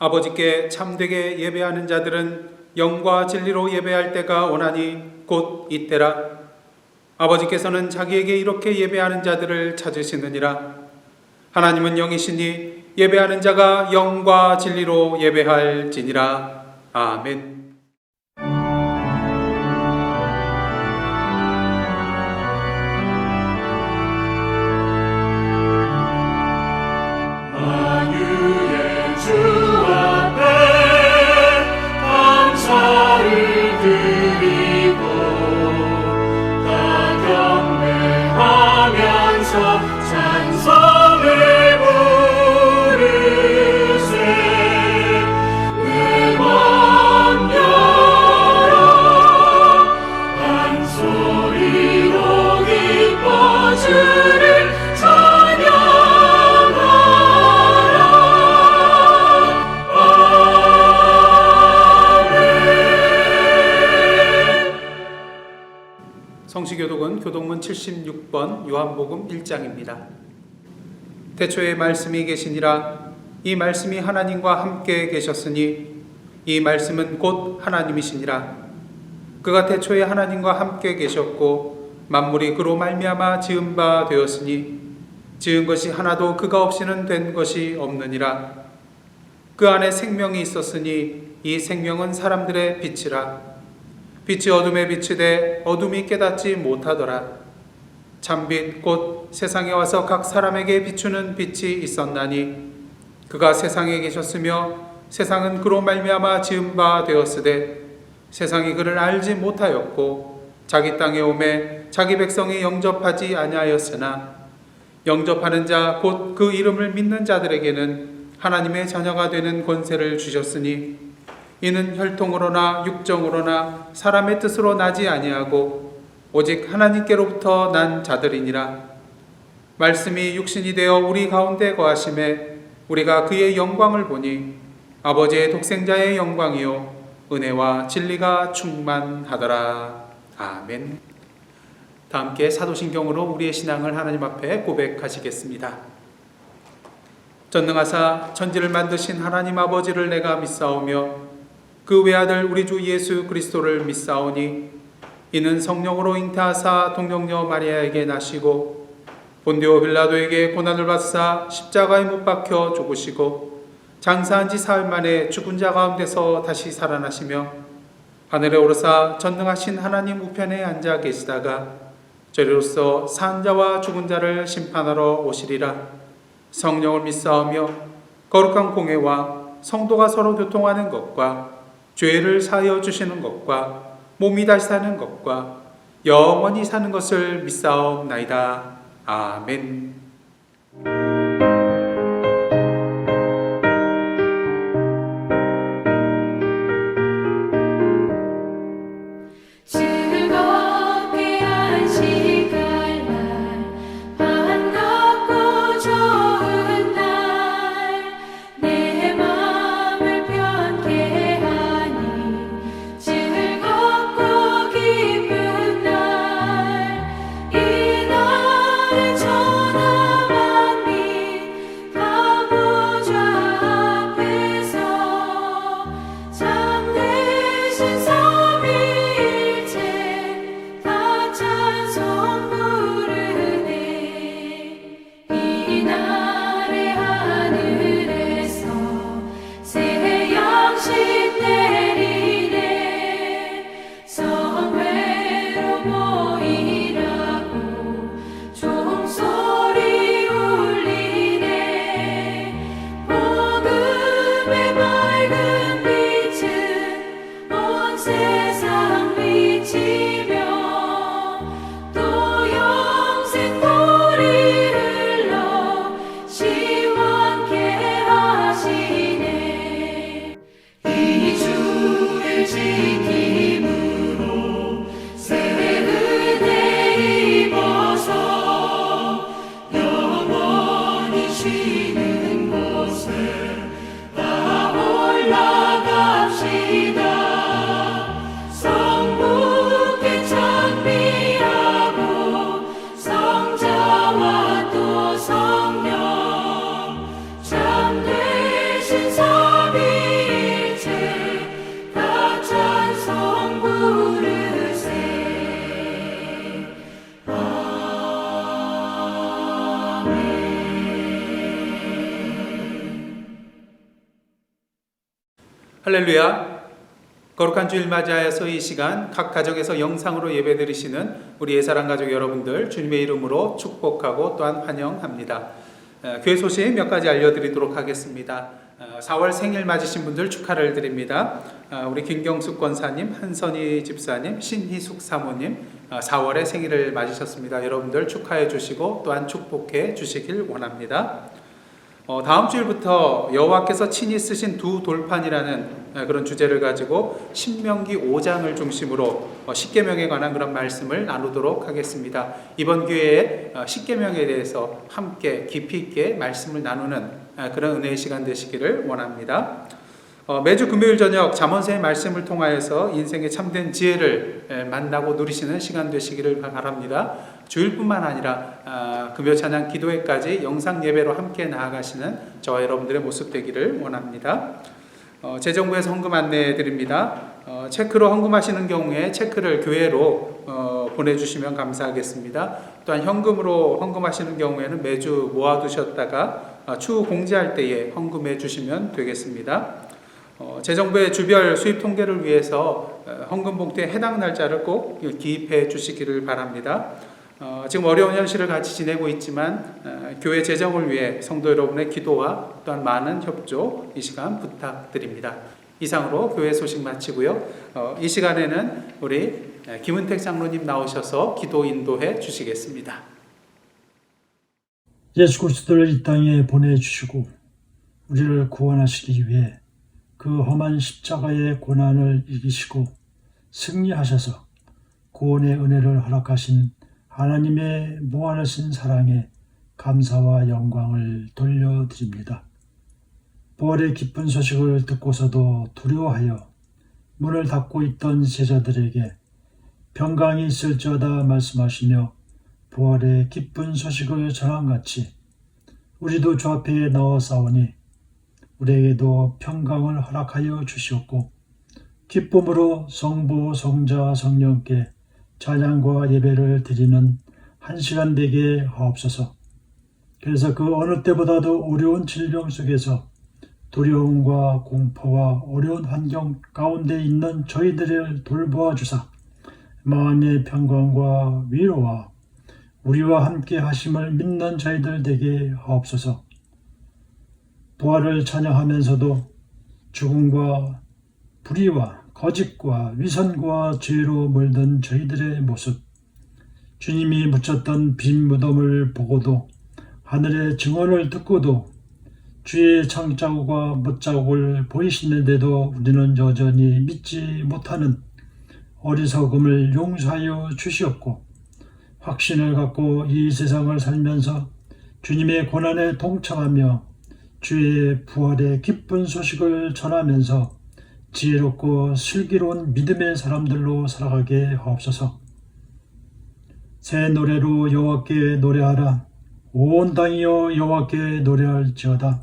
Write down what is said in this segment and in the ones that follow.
아버지께 참되게 예배하는 자들은 영과 진리로 예배할 때가 오나니 곧 이때라. 아버지께서는 자기에게 이렇게 예배하는 자들을 찾으시느니라. 하나님은 영이시니 예배하는 자가 영과 진리로 예배할지니라. 아멘. 성시교독은 교독문 76번 요한복음 1장입니다. 태초에 말씀이 계시니라. 이 말씀이 하나님과 함께 계셨으니 이 말씀은 곧 하나님이시니라. 그가 태초에 하나님과 함께 계셨고 만물이 그로 말미암아 지은 바 되었으니 지은 것이 하나도 그가 없이는 된 것이 없느니라. 그 안에 생명이 있었으니 이 생명은 사람들의 빛이라. 빛이 어둠에 비치되 어둠이 깨닫지 못하더라. 참빛 곧 세상에 와서 각 사람에게 비추는 빛이 있었나니 그가 세상에 계셨으며 세상은 그로 말미암아 지은 바 되었으되 세상이 그를 알지 못하였고 자기 땅에 오매 자기 백성이 영접하지 아니하였으나 영접하는 자 곧 그 이름을 믿는 자들에게는 하나님의 자녀가 되는 권세를 주셨으니 이는 혈통으로나 육정으로나 사람의 뜻으로 나지 아니하고 오직 하나님께로부터 난 자들이니라. 말씀이 육신이 되어 우리 가운데 거하심에 우리가 그의 영광을 보니 아버지의 독생자의 영광이요 은혜와 진리가 충만하더라. 아멘. 다 함께 사도신경으로 우리의 신앙을 하나님 앞에 고백하시겠습니다. 전능하사 천지를 만드신 하나님 아버지를 내가 믿사오며 그 외아들 우리 주 예수 그리스도를 믿사오니 이는 성령으로 잉태하사 동정녀 마리아에게 나시고 본디오 빌라도에게 고난을 받사 십자가에 못 박혀 죽으시고 장사한 지 사흘 만에 죽은 자 가운데서 다시 살아나시며 하늘에 오르사 전능하신 하나님 우편에 앉아 계시다가 저리로서 산 자와 죽은 자를 심판하러 오시리라. 성령을 믿사오며 거룩한 공회와 성도가 서로 교통하는 것과 죄를 사하여 주시는 것과 몸이 다시 사는 것과 영원히 사는 것을 믿사옵나이다. 아멘. 삼위일체 할렐루야. 거룩한 주일 맞이하여서 이 시간 각 가정에서 영상으로 예배드리시는 우리 예사랑 가족 여러분들 주님의 이름으로 축복하고 또한 환영합니다. 교회 소식 몇 가지 알려드리도록 하겠습니다. 4월 생일 맞으신 분들 축하를 드립니다. 우리 김경숙 권사님, 한선희 집사님, 신희숙 사모님 4월에 생일을 맞으셨습니다. 여러분들 축하해 주시고 또한 축복해 주시길 원합니다. 다음 주일부터 여호와께서 친히 쓰신 두 돌판이라는 그런 주제를 가지고 신명기 5장을 중심으로 십계명에 관한 그런 말씀을 나누도록 하겠습니다. 이번 기회에 십계명에 대해서 함께 깊이 있게 말씀을 나누는 그런 은혜의 시간 되시기를 원합니다. 매주 금요일 저녁 잠언서의 말씀을 통하여서 인생의 참된 지혜를 만나고 누리시는 시간 되시기를 바랍니다. 주일뿐만 아니라 금요 찬양 기도회까지 영상 예배로 함께 나아가시는 저와 여러분들의 모습 되기를 원합니다. 재정부에서 헌금 안내해 드립니다. 체크로 헌금하시는 경우에 체크를 교회로 보내주시면 감사하겠습니다. 또한 현금으로 헌금하시는 경우에는 매주 모아두셨다가 추후 공지할 때에 헌금해 주시면 되겠습니다. 재정부의 주별 수입 통계를 위해서 헌금 봉투에 해당 날짜를 꼭 기입해 주시기를 바랍니다. 지금 어려운 현실을 같이 지내고 있지만 교회 재정을 위해 성도 여러분의 기도와 또한 많은 협조 이 시간 부탁드립니다. 이상으로 교회 소식 마치고요. 이 시간에는 우리 김은택 장로님 나오셔서 기도 인도해 주시겠습니다. 예수 그리스도를 이 땅에 보내주시고 우리를 구원하시기 위해 그 험한 십자가의 고난을 이기시고 승리하셔서 구원의 은혜를 허락하신 하나님의 무한하신 사랑에 감사와 영광을 돌려드립니다. 부활의 기쁜 소식을 듣고서도 두려워하여 문을 닫고 있던 제자들에게 평강이 있을지어다 말씀하시며 부활의 기쁜 소식을 전함같이 우리도 주 앞에 나와 싸우니 우리에게도 평강을 허락하여 주시옵고 기쁨으로 성부, 성자, 성령께 찬양과 예배를 드리는 한 시간 되게 하옵소서. 그래서 그 어느 때보다도 어려운 질병 속에서 두려움과 공포와 어려운 환경 가운데 있는 저희들을 돌보아 주사 마음의 평강과 위로와 우리와 함께 하심을 믿는 저희들 되게 하옵소서. 부활을 찬양하면서도 죽음과 불의와 거짓과 위선과 죄로 물든 저희들의 모습, 주님이 묻혔던 빈 무덤을 보고도 하늘의 증언을 듣고도 주의 창자국과 못자국을 보이시는데도 우리는 여전히 믿지 못하는 어리석음을 용서하여 주시옵고 확신을 갖고 이 세상을 살면서 주님의 고난에 동참하며 주의 부활의 기쁜 소식을 전하면서 지혜롭고 슬기로운 믿음의 사람들로 살아가게 하옵소서. 새 노래로 여호와께 노래하라. 온 땅이여 여호와께 노래할지어다.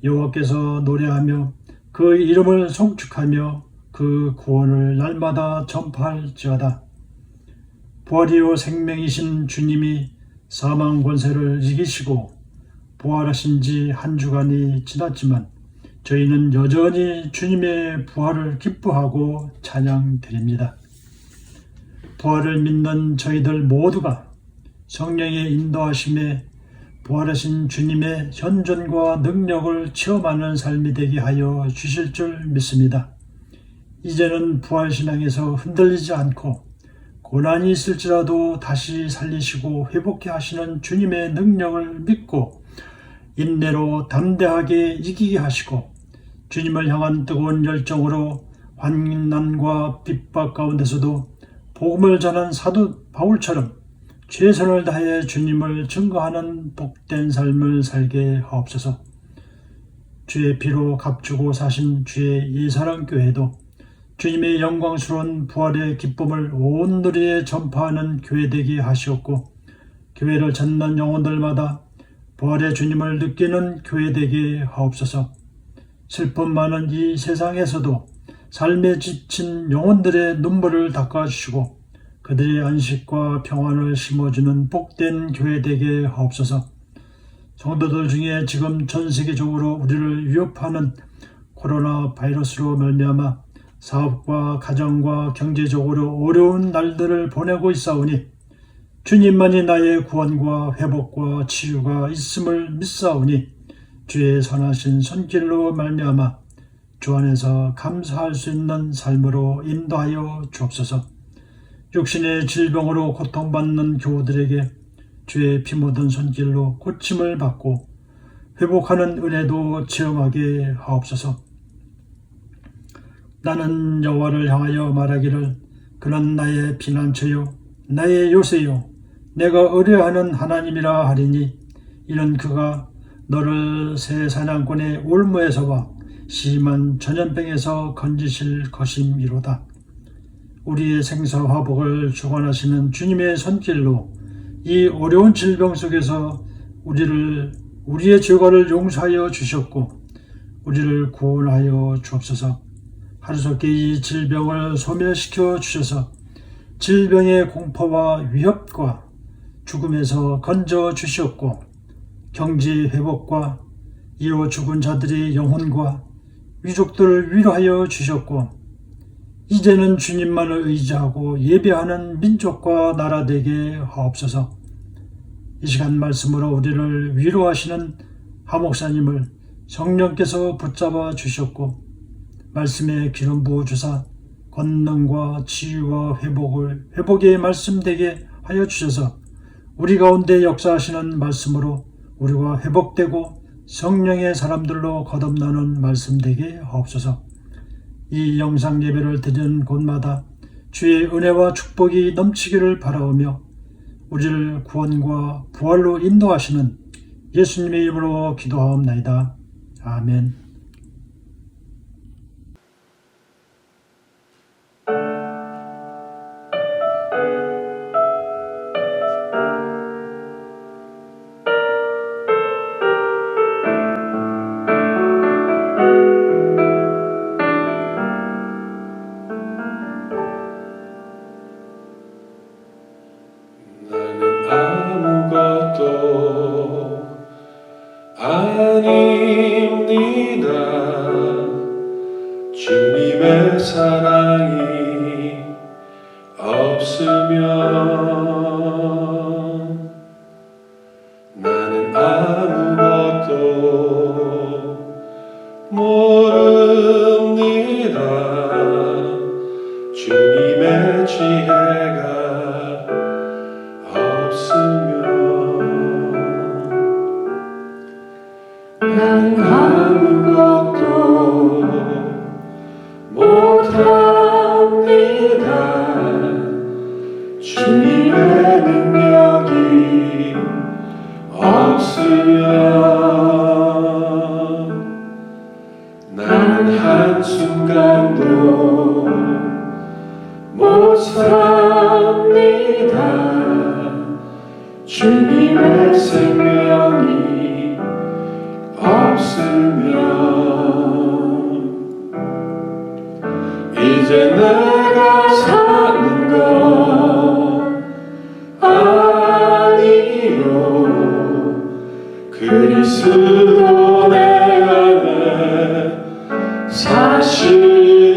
여호와께서 노래하며 그 이름을 송축하며 그 구원을 날마다 전파할지어다. 부활이요 생명이신 주님이 사망 권세를 이기시고 부활하신 지 한 주간이 지났지만 저희는 여전히 주님의 부활을 기뻐하고 찬양드립니다. 부활을 믿는 저희들 모두가 성령의 인도하심에 부활하신 주님의 현존과 능력을 체험하는 삶이 되게 하여 주실 줄 믿습니다. 이제는 부활신앙에서 흔들리지 않고 고난이 있을지라도 다시 살리시고 회복케 하시는 주님의 능력을 믿고 인내로 담대하게 이기게 하시고 주님을 향한 뜨거운 열정으로 환난과 핍박 가운데서도 복음을 전한 사도 바울처럼 최선을 다해 주님을 증거하는 복된 삶을 살게 하옵소서. 주의 피로 값주고 사신 주의 예사랑교회도 주님의 영광스러운 부활의 기쁨을 온 누리에 전파하는 교회 되게 하시옵고 교회를 찾는 영혼들마다 부활의 주님을 느끼는 교회 되게 하옵소서. 슬픔 많은 이 세상에서도 삶에 지친 영혼들의 눈물을 닦아주시고 그들의 안식과 평안을 심어주는 복된 교회 되게 하옵소서. 성도들 중에 지금 전 세계적으로 우리를 위협하는 코로나 바이러스로 말미암아 사업과 가정과 경제적으로 어려운 날들을 보내고 있사오니 주님만이 나의 구원과 회복과 치유가 있음을 믿사오니 주의 선하신 손길로 말미암아 주 안에서 감사할 수 있는 삶으로 인도하여 주옵소서. 육신의 질병으로 고통받는 교우들에게 주의 피 묻은 손길로 고침을 받고 회복하는 은혜도 체험하게 하옵소서. 나는 여호와를 향하여 말하기를 그는 나의 피난처요 나의 요새요 내가 의뢰하는 하나님이라 하리니 이는 그가 너를 새 사냥꾼의 올무에서와 심한 전염병에서 건지실 것임이로다. 우리의 생사화복을 주관하시는 주님의 손길로 이 어려운 질병 속에서 우리의 죄과를 용서하여 주셨고 우리를 구원하여 주옵소서. 하루속히 이 질병을 소멸시켜 주셔서 질병의 공포와 위협과 죽음에서 건져 주셨고 경제 회복과 이어 죽은 자들의 영혼과 위족들을 위로하여 주셨고 이제는 주님만을 의지하고 예배하는 민족과 나라 되게 하옵소서. 이 시간 말씀으로 우리를 위로하시는 하목사님을 성령께서 붙잡아 주셨고 말씀에 기름 부어 주사 권능과 치유와 회복의 말씀 되게 하여 주셔서 우리 가운데 역사하시는 말씀으로 우리가 회복되고 성령의 사람들로 거듭나는 말씀 되게 하옵소서. 이 영상 예배를 드리는 곳마다 주의 은혜와 축복이 넘치기를 바라오며 우리를 구원과 부활로 인도하시는 예수님의 이름으로 기도하옵나이다. 아멘. 아무것도 아닙니다. 주님의 사랑이 없으면 나는 아무것도 모릅니다. 주님의 지혜가 난 아무것도 못합니다. 주님의 능력이 없으면 난 한순간도 못 삽니다. 주님의 생명이 없으면 이제 내가 사는 건 아니요 그리스도 내 안에 사시니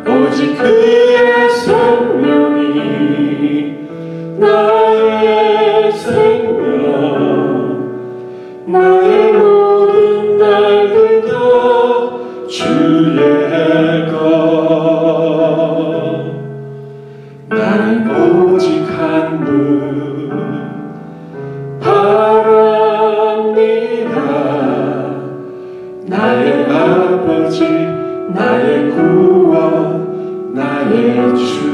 오직 그의 생명이 나의 생명 나의 모든 날들도 주의 것 나는 오직 한 분 바랍니다. 나의 아버지 나의 구원 나의 주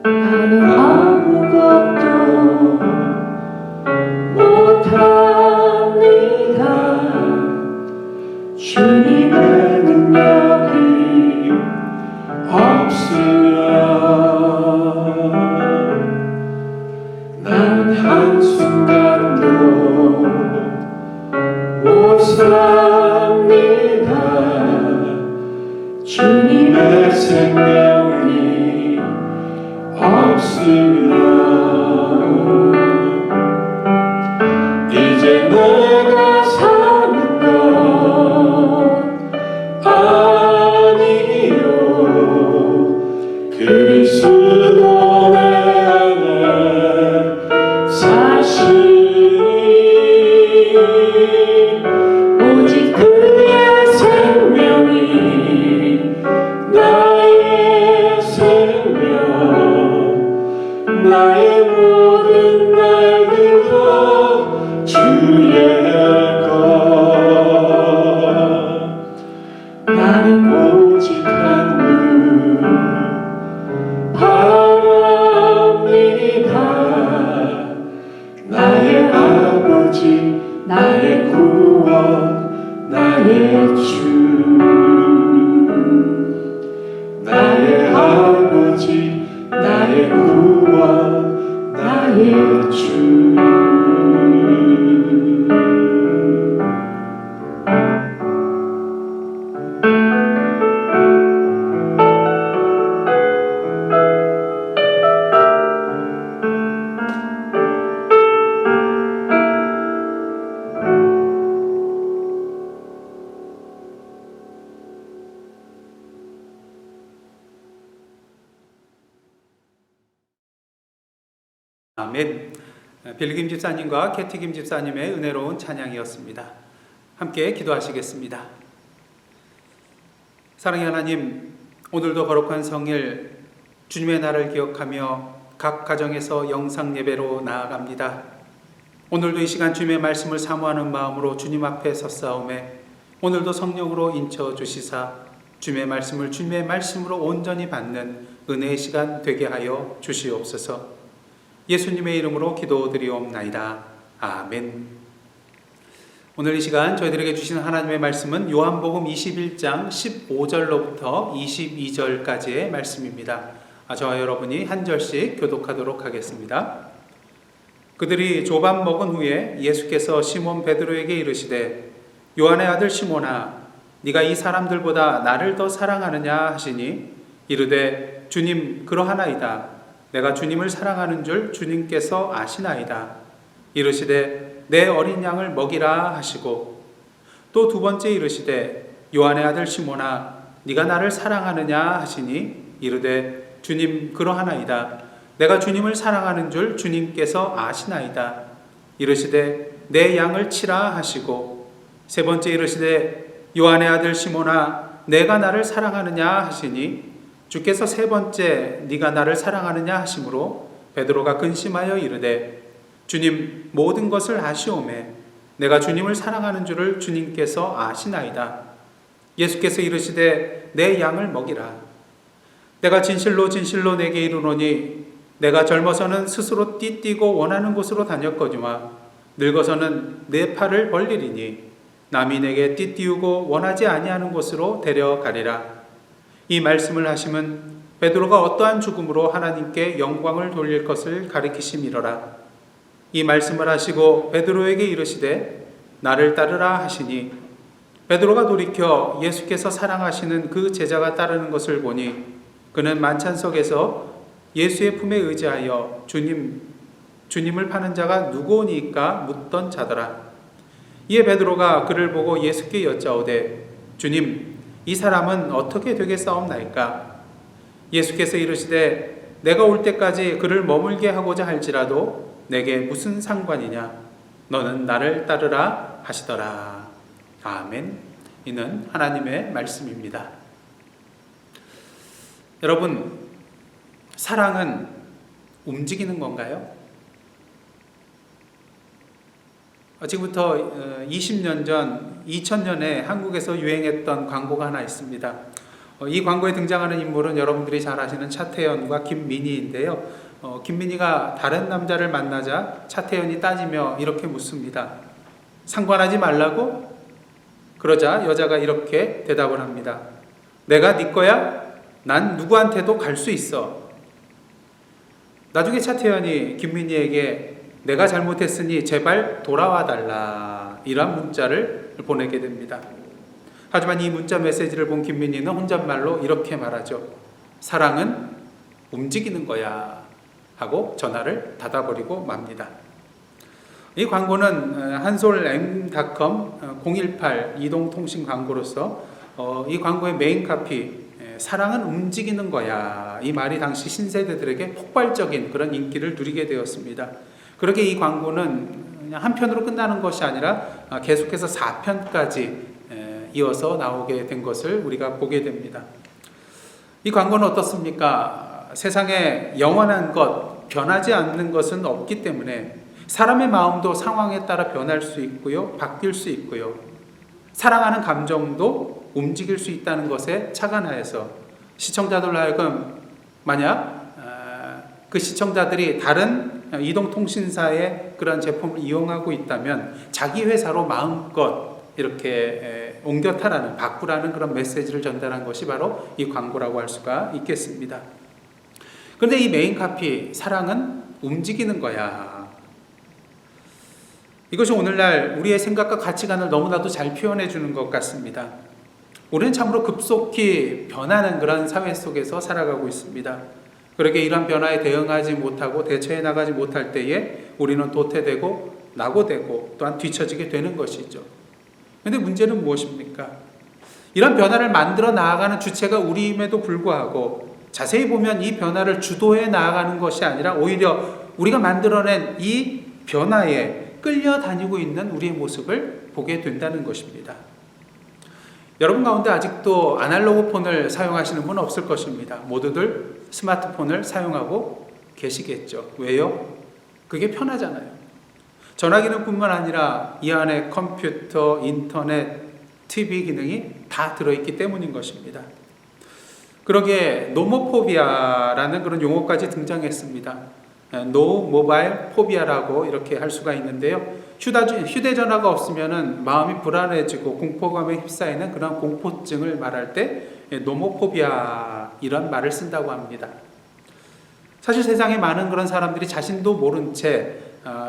나는 아무것도 못합니다. 주님의 능력이 없으면 난 한순간도 못 삽니다. 아버지 나의 구원 나의 주 아멘. 빌김 집사님과 캐티김 집사님의 은혜로운 찬양이었습니다. 함께 기도하시겠습니다. 사랑의 하나님, 오늘도 거룩한 성일 주님의 날을 기억하며 각 가정에서 영상 예배로 나아갑니다. 오늘도 이 시간 주님의 말씀을 사모하는 마음으로 주님 앞에 섰사오매 오늘도 성령으로 인쳐 주시사 주님의 말씀을 주님의 말씀으로 온전히 받는 은혜의 시간 되게 하여 주시옵소서. 예수님의 이름으로 기도드리옵나이다. 아멘. 오늘 이 시간 저희들에게 주신 하나님의 말씀은 요한복음 21장 15절로부터 22절까지의 말씀입니다. 저와 여러분이 한 절씩 교독하도록 하겠습니다. 그들이 조밥 먹은 후에 예수께서 시몬 베드로에게 이르시되 요한의 아들 시몬아 네가 이 사람들보다 나를 더 사랑하느냐 하시니 이르되 주님 그러하나이다. 내가 주님을 사랑하는 줄 주님께서 아시나이다. 이르시되 내 어린 양을 먹이라 하시고 또 두 번째 이르시되 요한의 아들 시몬아 네가 나를 사랑하느냐 하시니 이르되 주님 그러하나이다. 내가 주님을 사랑하는 줄 주님께서 아시나이다. 이르시되 내 양을 치라 하시고 세 번째 이르시되 요한의 아들 시몬아 내가 나를 사랑하느냐 하시니 주께서 세 번째 네가 나를 사랑하느냐 하심으로 베드로가 근심하여 이르되 주님 모든 것을 아시오매 내가 주님을 사랑하는 줄을 주님께서 아시나이다. 예수께서 이르시되 내 양을 먹이라. 내가 진실로 진실로 내게 이르노니 내가 젊어서는 스스로 띠뛰고 원하는 곳으로 다녔거니와 늙어서는 내 팔을 벌리리니 남이 내게 띠띠우고 원하지 아니하는 곳으로 데려가리라. 이 말씀을 하심은 베드로가 어떠한 죽음으로 하나님께 영광을 돌릴 것을 가리키심이로라. 이 말씀을 하시고 베드로에게 이르시되 나를 따르라 하시니 베드로가 돌이켜 예수께서 사랑하시는 그 제자가 따르는 것을 보니 그는 만찬석에서 예수의 품에 의지하여 주님을 파는 자가 누구오니까 묻던 자더라. 이에 베드로가 그를 보고 예수께 여짜오되 주님 이 사람은 어떻게 되겠사옵나이까? 예수께서 이르시되 내가 올 때까지 그를 머물게 하고자 할지라도 내게 무슨 상관이냐? 너는 나를 따르라 하시더라. 아멘. 이는 하나님의 말씀입니다. 여러분, 사랑은 움직이는 건가요? 지금부터 20년 전 2000년에 한국에서 유행했던 광고가 하나 있습니다. 이 광고에 등장하는 인물은 여러분들이 잘 아시는 차태현과 김민희인데요. 김민희가 다른 남자를 만나자 차태현이 따지며 이렇게 묻습니다. 상관하지 말라고? 그러자 여자가 이렇게 대답을 합니다. 내가 네 거야? 난 누구한테도 갈 수 있어. 나중에 차태현이 김민희에게 내가 잘못했으니 제발 돌아와 달라 이런 문자를 보내게 됩니다. 하지만 이 문자 메시지를 본 김민희는 혼잣말로 이렇게 말하죠. 사랑은 움직이는 거야 하고 전화를 닫아버리고 맙니다. 이 광고는 한솔m.com 018 이동통신 광고로서 이 광고의 메인 카피 사랑은 움직이는 거야 이 말이 당시 신세대들에게 폭발적인 그런 인기를 누리게 되었습니다. 그렇게 이 광고는 그냥 한 편으로 끝나는 것이 아니라 계속해서 4편까지 이어서 나오게 된 것을 우리가 보게 됩니다. 이 광고는 어떻습니까? 세상에 영원한 것, 변하지 않는 것은 없기 때문에 사람의 마음도 상황에 따라 변할 수 있고요, 바뀔 수 있고요. 사랑하는 감정도 움직일 수 있다는 것에 착안하여서 시청자들로 하여금 만약 그 시청자들이 다른 이동통신사의 그런 제품을 이용하고 있다면 자기 회사로 마음껏 이렇게 옮겨 타라는, 바꾸라는 그런 메시지를 전달한 것이 바로 이 광고라고 할 수가 있겠습니다. 그런데 이 메인 카피, 사랑은 움직이는 거야. 이것이 오늘날 우리의 생각과 가치관을 너무나도 잘 표현해 주는 것 같습니다. 우리는 참으로 급속히 변하는 그런 사회 속에서 살아가고 있습니다. 그렇게 이런 변화에 대응하지 못하고 대처해 나가지 못할 때에 우리는 도태되고 낙오되고 또한 뒤처지게 되는 것이죠. 그런데 문제는 무엇입니까? 이런 변화를 만들어 나아가는 주체가 우리임에도 불구하고 자세히 보면 이 변화를 주도해 나아가는 것이 아니라 오히려 우리가 만들어낸 이 변화에 끌려다니고 있는 우리의 모습을 보게 된다는 것입니다. 여러분 가운데 아직도 아날로그 폰을 사용하시는 분은 없을 것입니다. 모두들 스마트폰을 사용하고 계시겠죠. 왜요? 그게 편하잖아요. 전화기능뿐만 아니라 이 안에 컴퓨터, 인터넷, TV 기능이 다 들어있기 때문인 것입니다. 그러기에 노모포비아라는 그런 용어까지 등장했습니다. 노 모바일 포비아라고 이렇게 할 수가 있는데요. 휴대전화가 없으면 마음이 불안해지고 공포감에 휩싸이는 그런 공포증을 말할 때 노모포비아 이런 말을 쓴다고 합니다. 사실 세상에 많은 그런 사람들이 자신도 모른 채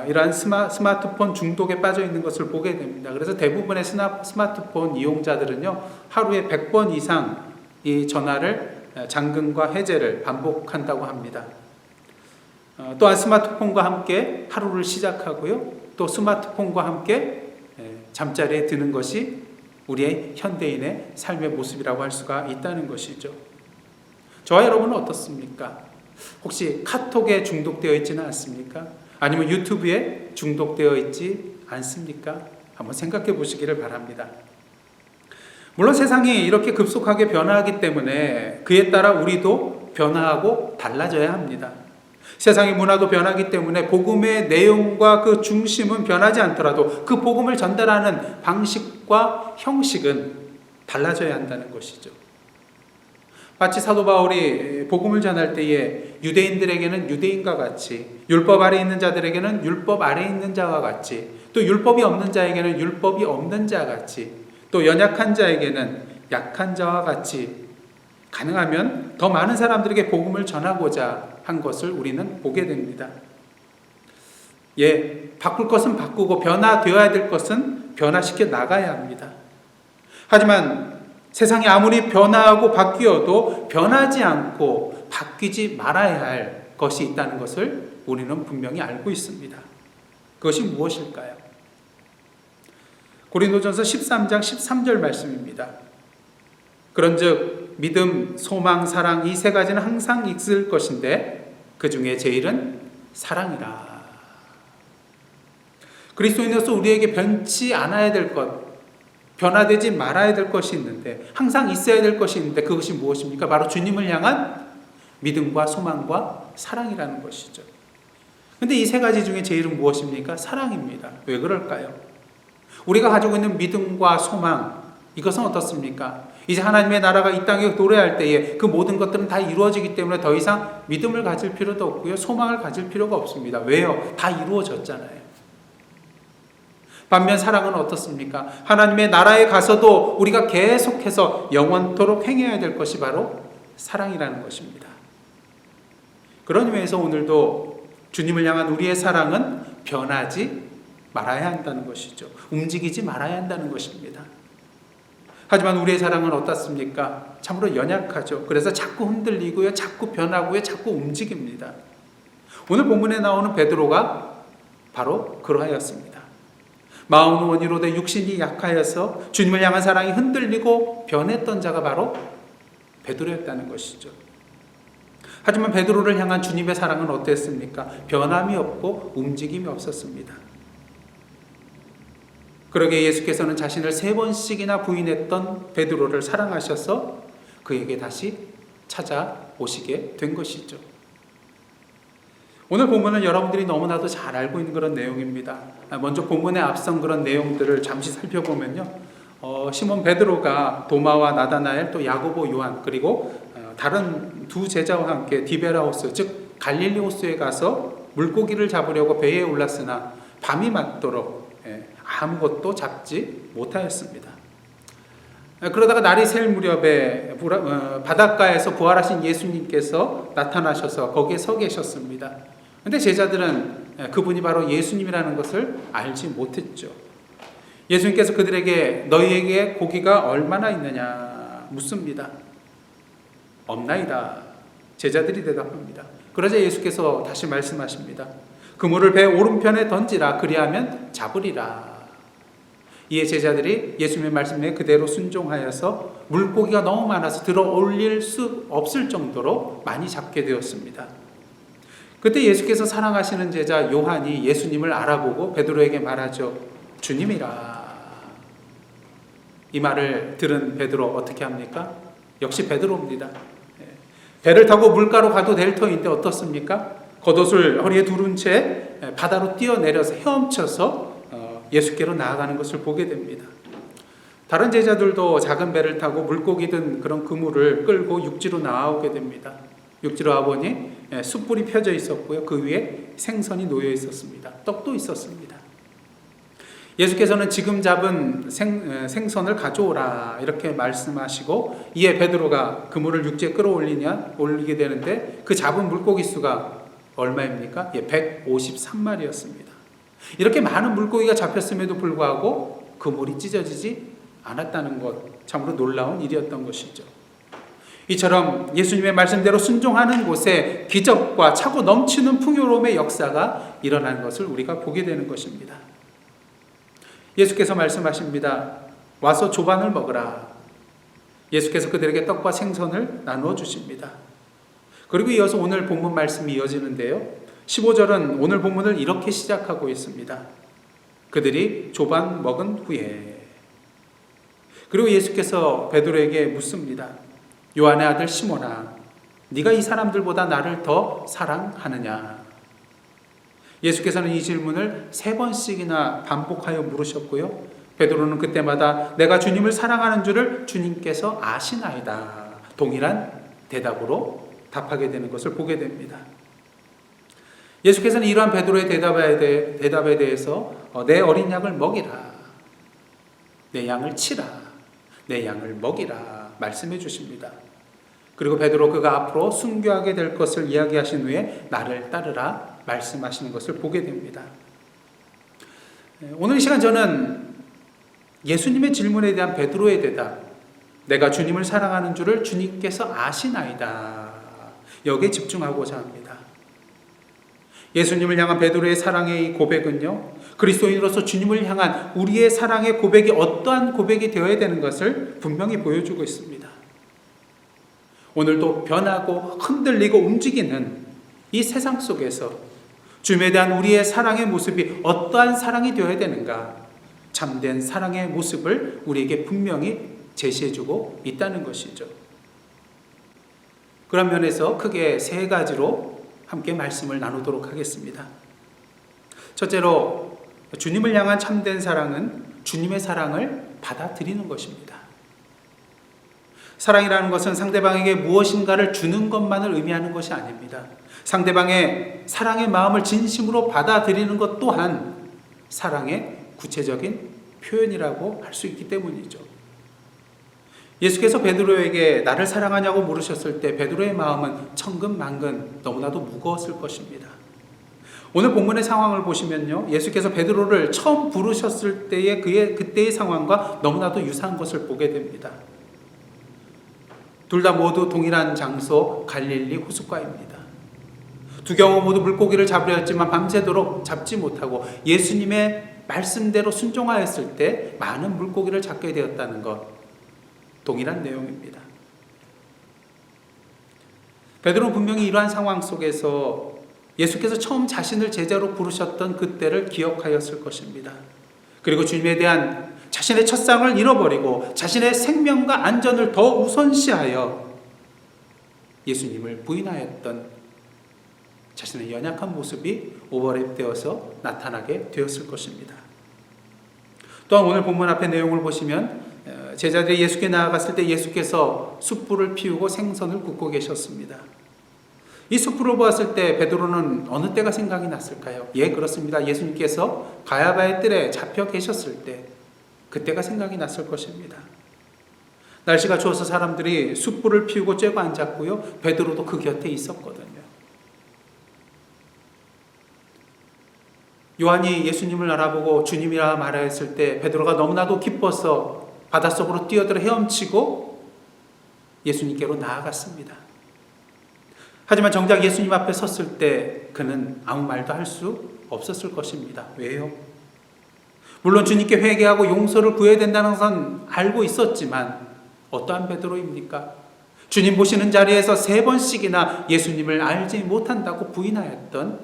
이러한 스마트폰 중독에 빠져 있는 것을 보게 됩니다. 그래서 대부분의 스마트폰 이용자들은요, 하루에 100번 이상 이 전화를 잠금과 해제를 반복한다고 합니다. 또한 스마트폰과 함께 하루를 시작하고요, 또 스마트폰과 함께 잠자리에 드는 것이 우리의 현대인의 삶의 모습이라고 할 수가 있다는 것이죠. 저와 여러분은 어떻습니까? 혹시 카톡에 중독되어 있지는 않습니까? 아니면 유튜브에 중독되어 있지 않습니까? 한번 생각해 보시기를 바랍니다. 물론 세상이 이렇게 급속하게 변화하기 때문에 그에 따라 우리도 변화하고 달라져야 합니다. 세상의 문화도 변하기 때문에 복음의 내용과 그 중심은 변하지 않더라도 그 복음을 전달하는 방식과 형식은 달라져야 한다는 것이죠. 마치 사도 바울이 복음을 전할 때에 유대인들에게는 유대인과 같이, 율법 아래 있는 자들에게는 율법 아래 있는 자와 같이, 또 율법이 없는 자에게는 율법이 없는 자 같이, 또 연약한 자에게는 약한 자와 같이 가능하면 더 많은 사람들에게 복음을 전하고자 한 것을 우리는 보게 됩니다. 바꿀 것은 바꾸고 변화되어야 될 것은 변화시켜 나가야 합니다. 하지만 세상이 아무리 변화하고 바뀌어도 변하지 않고 바뀌지 말아야 할 것이 있다는 것을 우리는 분명히 알고 있습니다. 그것이 무엇일까요? 고린도전서 13장 13절 말씀입니다. 그런즉 믿음, 소망, 사랑 이 세 가지는 항상 있을 것인데 그 중에 제일은 사랑이라. 그리스도인으로서 우리에게 변치 않아야 될 것, 변화되지 말아야 될 것이 있는데, 항상 있어야 될 것이 있는데 그것이 무엇입니까? 바로 주님을 향한 믿음과 소망과 사랑이라는 것이죠. 그런데 이 세 가지 중에 제일은 무엇입니까? 사랑입니다. 왜 그럴까요? 우리가 가지고 있는 믿음과 소망, 이것은 어떻습니까? 이제 하나님의 나라가 이 땅에 도래할 때에 그 모든 것들은 다 이루어지기 때문에 더 이상 믿음을 가질 필요도 없고요, 소망을 가질 필요가 없습니다. 왜요? 다 이루어졌잖아요. 반면 사랑은 어떻습니까? 하나님의 나라에 가서도 우리가 계속해서 영원토록 행해야 될 것이 바로 사랑이라는 것입니다. 그런 의미에서 오늘도 주님을 향한 우리의 사랑은 변하지 말아야 한다는 것이죠. 움직이지 말아야 한다는 것입니다. 하지만 우리의 사랑은 어떻습니까? 참으로 연약하죠. 그래서 자꾸 흔들리고요, 자꾸 변하고요, 자꾸 움직입니다. 오늘 본문에 나오는 베드로가 바로 그러하였습니다. 마음은 원이로되 육신이 약하여서 주님을 향한 사랑이 흔들리고 변했던 자가 바로 베드로였다는 것이죠. 하지만 베드로를 향한 주님의 사랑은 어땠습니까? 변함이 없고 움직임이 없었습니다. 그러게 예수께서는 자신을 3번씩이나 부인했던 베드로를 사랑하셔서 그에게 다시 찾아오시게 된 것이죠. 오늘 본문은 여러분들이 너무나도 잘 알고 있는 그런 내용입니다. 먼저 본문에 앞선 그런 내용들을 잠시 살펴보면요, 시몬 베드로가 도마와 나다나엘, 또 야고보, 요한, 그리고 다른 두 제자와 함께 디베라호스, 즉 갈릴리 호수에 가서 물고기를 잡으려고 배에 올랐으나 밤이 맞도록 아무것도 잡지 못하였습니다. 그러다가 날이 셀 무렵에 바닷가에서 부활하신 예수님께서 나타나셔서 거기에 서 계셨습니다. 근데 제자들은 그분이 바로 예수님이라는 것을 알지 못했죠. 예수님께서 그들에게 너희에게 고기가 얼마나 있느냐 묻습니다. 없나이다. 제자들이 대답합니다. 그러자 예수께서 다시 말씀하십니다. 그물을 배 오른편에 던지라. 그리하면 잡으리라. 이에 제자들이 예수님의 말씀에 그대로 순종하여서 물고기가 너무 많아서 들어 올릴 수 없을 정도로 많이 잡게 되었습니다. 그때 예수께서 사랑하시는 제자 요한이 예수님을 알아보고 베드로에게 말하죠. 주님이라. 이 말을 들은 베드로 어떻게 합니까? 역시 베드로입니다. 배를 타고 물가로 가도 될 터인데 어떻습니까? 겉옷을 허리에 두른 채 바다로 뛰어내려서 헤엄쳐서 예수께로 나아가는 것을 보게 됩니다. 다른 제자들도 작은 배를 타고 물고기 든 그런 그물을 끌고 육지로 나오게 됩니다. 육지로 와보니 숯불이 펴져 있었고요. 그 위에 생선이 놓여 있었습니다. 떡도 있었습니다. 예수께서는 지금 잡은 생선을 가져오라 이렇게 말씀하시고 이에 베드로가 그물을 육지에 끌어올리게 되는데 그 잡은 물고기 수가 얼마입니까? 153마리였습니다. 이렇게 많은 물고기가 잡혔음에도 불구하고 그물이 찢어지지 않았다는 것, 참으로 놀라운 일이었던 것이죠. 이처럼 예수님의 말씀대로 순종하는 곳에 기적과 차고 넘치는 풍요로움의 역사가 일어나는 것을 우리가 보게 되는 것입니다. 예수께서 말씀하십니다. 와서 조반을 먹으라. 예수께서 그들에게 떡과 생선을 나누어 주십니다. 그리고 이어서 오늘 본문 말씀이 이어지는데요. 15절은 오늘 본문을 이렇게 시작하고 있습니다. 그들이 조반 먹은 후에. 그리고 예수께서 베드로에게 묻습니다. 요한의 아들 시몬아, 네가 이 사람들보다 나를 더 사랑하느냐? 예수께서는 이 질문을 3번씩이나 반복하여 물으셨고요. 베드로는 그때마다 내가 주님을 사랑하는 줄을 주님께서 아시나이다. 동일한 대답으로 답하게 되는 것을 보게 됩니다. 예수께서는 이러한 베드로의 대답에 대해서 내 어린 양을 먹이라. 내 양을 치라. 내 양을 먹이라. 말씀해 주십니다. 그리고 베드로 그가 앞으로 순교하게 될 것을 이야기하신 후에 나를 따르라 말씀하시는 것을 보게 됩니다. 오늘 이 시간 저는 예수님의 질문에 대한 베드로의 대답, 내가 주님을 사랑하는 줄을 주님께서 아시나이다. 여기에 집중하고자 합니다. 예수님을 향한 베드로의 사랑의 이 고백은요, 그리스도인으로서 주님을 향한 우리의 사랑의 고백이 어떠한 고백이 되어야 되는 것을 분명히 보여주고 있습니다. 오늘도 변하고 흔들리고 움직이는 이 세상 속에서 주님에 대한 우리의 사랑의 모습이 어떠한 사랑이 되어야 되는가, 참된 사랑의 모습을 우리에게 분명히 제시해주고 있다는 것이죠. 그런 면에서 크게 3가지로 함께 말씀을 나누도록 하겠습니다. 첫째로 주님을 향한 참된 사랑은 주님의 사랑을 받아들이는 것입니다. 사랑이라는 것은 상대방에게 무엇인가를 주는 것만을 의미하는 것이 아닙니다. 상대방의 사랑의 마음을 진심으로 받아들이는 것 또한 사랑의 구체적인 표현이라고 할 수 있기 때문이죠. 예수께서 베드로에게 나를 사랑하냐고 물으셨을 때 베드로의 마음은 천근만근 너무나도 무거웠을 것입니다. 오늘 본문의 상황을 보시면요, 예수께서 베드로를 처음 부르셨을 때의 그때의 상황과 너무나도 유사한 것을 보게 됩니다. 둘 다 모두 동일한 장소 갈릴리 호숫가입니다. 두 경우 모두 물고기를 잡으려 했지만 밤새도록 잡지 못하고 예수님의 말씀대로 순종하였을 때 많은 물고기를 잡게 되었다는 것, 동일한 내용입니다. 베드로는 분명히 이러한 상황 속에서 예수께서 처음 자신을 제자로 부르셨던 그때를 기억하였을 것입니다. 그리고 주님에 대한 자신의 첫상을 잃어버리고 자신의 생명과 안전을 더 우선시하여 예수님을 부인하였던 자신의 연약한 모습이 오버랩되어서 나타나게 되었을 것입니다. 또한 오늘 본문 앞의 내용을 보시면 제자들이 예수께 나아갔을 때 예수께서 숯불을 피우고 생선을 굽고 계셨습니다. 이 숯불을 보았을 때 베드로는 어느 때가 생각이 났을까요? 예, 그렇습니다. 예수님께서 가야바의 뜰에 잡혀 계셨을 때 그때가 생각이 났을 것입니다. 날씨가 추워서 사람들이 숯불을 피우고 쬐고 앉았고요. 베드로도 그 곁에 있었거든요. 요한이 예수님을 알아보고 주님이라 말하였을 때 베드로가 너무나도 기뻐서 바닷속으로 뛰어들어 헤엄치고 예수님께로 나아갔습니다. 하지만 정작 예수님 앞에 섰을 때 그는 아무 말도 할 수 없었을 것입니다. 왜요? 물론 주님께 회개하고 용서를 구해야 된다는 것은 알고 있었지만 어떠한 베드로입니까? 주님 보시는 자리에서 3번씩이나 예수님을 알지 못한다고 부인하였던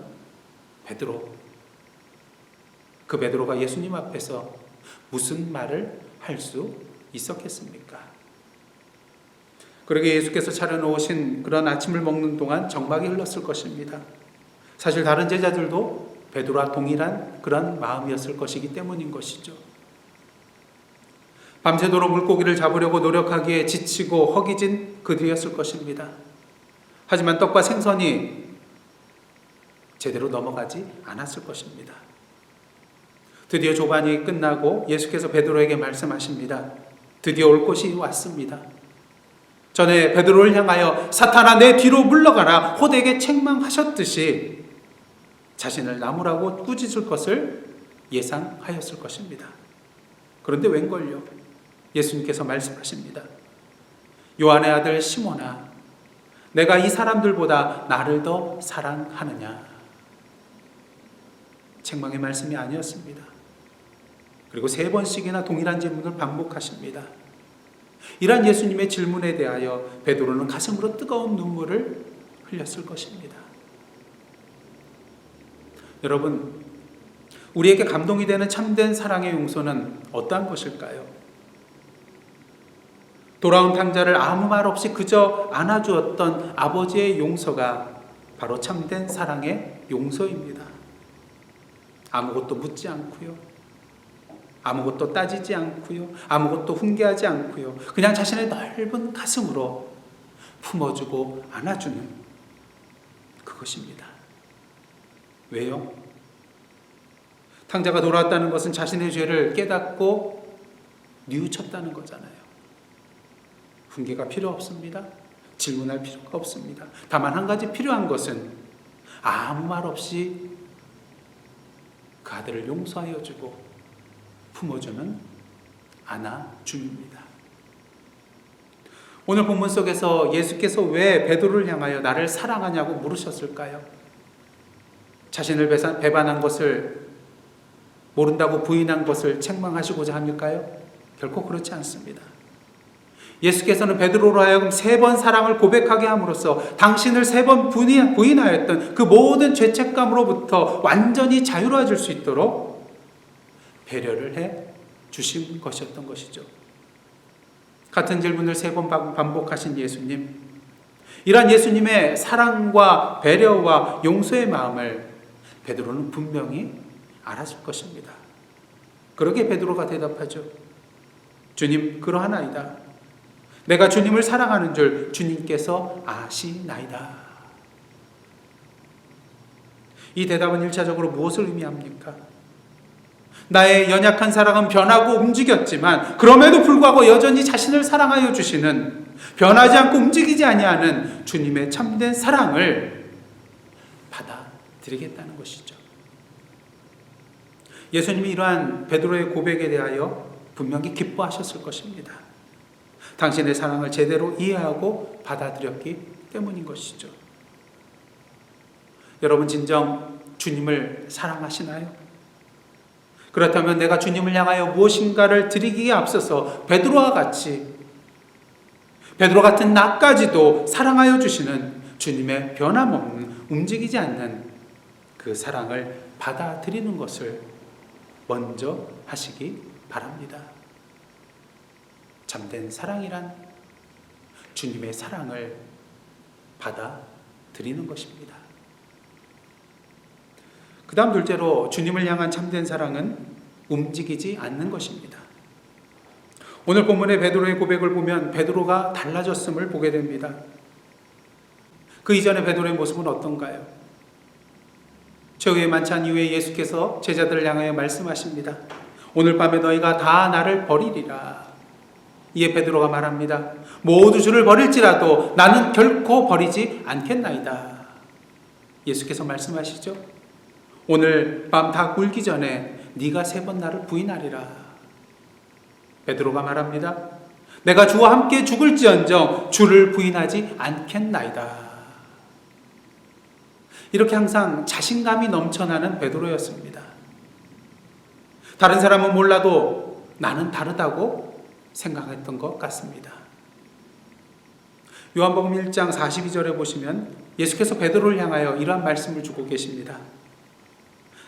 베드로. 그 베드로가 예수님 앞에서 무슨 말을 할 수 있었겠습니까? 그러게 예수께서 차려놓으신 그런 아침을 먹는 동안 정막이 흘렀을 것입니다. 사실 다른 제자들도 베드로와 동일한 그런 마음이었을 것이기 때문인 것이죠. 밤새도록 물고기를 잡으려고 노력하기에 지치고 허기진 그들이었을 것입니다. 하지만 떡과 생선이 제대로 넘어가지 않았을 것입니다. 드디어 조반이 끝나고 예수께서 베드로에게 말씀하십니다. 드디어 올 것이 왔습니다. 전에 베드로를 향하여 사탄아 내 뒤로 물러가라 호되게 책망하셨듯이 자신을 나무라고 꾸짖을 것을 예상하였을 것입니다. 그런데 웬걸요? 예수님께서 말씀하십니다. 요한의 아들 시몬아, 내가 이 사람들보다 나를 더 사랑하느냐? 책망의 말씀이 아니었습니다. 그리고 3번씩이나 동일한 질문을 반복하십니다. 이러한 예수님의 질문에 대하여 베드로는 가슴으로 뜨거운 눈물을 흘렸을 것입니다. 여러분, 우리에게 감동이 되는 참된 사랑의 용서는 어떠한 것일까요? 돌아온 탕자를 아무 말 없이 그저 안아주었던 아버지의 용서가 바로 참된 사랑의 용서입니다. 아무것도 묻지 않고요. 아무것도 따지지 않고요. 아무것도 훈계하지 않고요. 그냥 자신의 넓은 가슴으로 품어주고 안아주는 그것입니다. 왜요? 탕자가 돌아왔다는 것은 자신의 죄를 깨닫고 뉘우쳤다는 거잖아요. 훈계가 필요 없습니다. 질문할 필요가 없습니다. 다만 한 가지 필요한 것은 아무 말 없이 그 아들을 용서하여 주고 품어주는 안아줌입니다. 오늘 본문 속에서 예수께서 왜 베드로를 향하여 나를 사랑하냐고 물으셨을까요? 자신을 배반한 것을 모른다고 부인한 것을 책망하시고자 합니까요? 결코 그렇지 않습니다. 예수께서는 베드로로 하여금 3번 사랑을 고백하게 함으로써 당신을 3번 부인하였던 그 모든 죄책감으로부터 완전히 자유로워질 수 있도록 배려를 해 주신 것이었던 것이죠. 같은 질문을 3번 반복하신 예수님, 이러한 예수님의 사랑과 배려와 용서의 마음을 베드로는 분명히 알았을 것입니다. 그러게 베드로가 대답하죠. 주님, 그러하나이다. 내가 주님을 사랑하는 줄 주님께서 아시나이다. 이 대답은 1차적으로 무엇을 의미합니까? 나의 연약한 사랑은 변하고 움직였지만 그럼에도 불구하고 여전히 자신을 사랑하여 주시는, 변하지 않고 움직이지 아니하는 주님의 참된 사랑을 받아들이겠다는 것이죠. 예수님이 이러한 베드로의 고백에 대하여 분명히 기뻐하셨을 것입니다. 당신의 사랑을 제대로 이해하고 받아들였기 때문인 것이죠. 여러분, 진정 주님을 사랑하시나요? 그렇다면 내가 주님을 향하여 무엇인가를 드리기에 앞서서 베드로와 같이, 베드로 같은 나까지도 사랑하여 주시는 주님의 변함없는, 움직이지 않는 그 사랑을 받아들이는 것을 먼저 하시기 바랍니다. 참된 사랑이란 주님의 사랑을 받아들이는 것입니다. 그 다음 둘째로 주님을 향한 참된 사랑은 움직이지 않는 것입니다. 오늘 본문의 베드로의 고백을 보면 베드로가 달라졌음을 보게 됩니다. 그 이전의 베드로의 모습은 어떤가요? 최후의 만찬 이후에 예수께서 제자들을 향하여 말씀하십니다. 오늘 밤에 너희가 다 나를 버리리라. 이에 베드로가 말합니다. 모두 주를 버릴지라도 나는 결코 버리지 않겠나이다. 예수께서 말씀하시죠. 오늘 밤 다 굴기 전에 네가 3번 나를 부인하리라. 베드로가 말합니다. 내가 주와 함께 죽을지언정 주를 부인하지 않겠나이다. 이렇게 항상 자신감이 넘쳐나는 베드로였습니다. 다른 사람은 몰라도 나는 다르다고 생각했던 것 같습니다. 요한복음 1장 42절에 보시면 예수께서 베드로를 향하여 이러한 말씀을 주고 계십니다.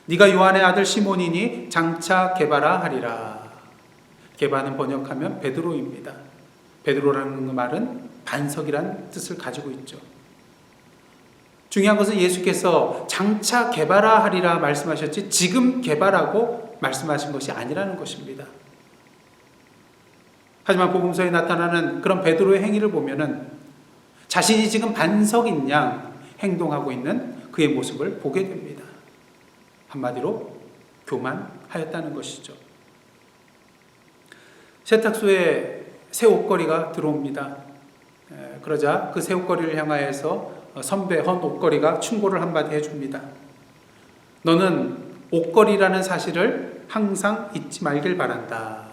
네가 요한의 아들 시몬이니 장차 게바라 하리라. 게바는 번역하면 베드로입니다. 베드로라는 말은 반석이란 뜻을 가지고 있죠. 중요한 것은 예수께서 장차 게바라 하리라 말씀하셨지 지금 게바라고 말씀하신 것이 아니라는 것입니다. 하지만 복음서에 나타나는 그런 베드로의 행위를 보면은 자신이 지금 반석인 양 행동하고 있는 그의 모습을 보게 됩니다. 한마디로 교만하였다는 것이죠. 세탁소에 새 옷걸이가 들어옵니다. 그러자 그 새 옷걸이를 향하여서 선배 헌 옷걸이가 충고를 한마디 해줍니다. 너는 옷걸이라는 사실을 항상 잊지 말길 바란다.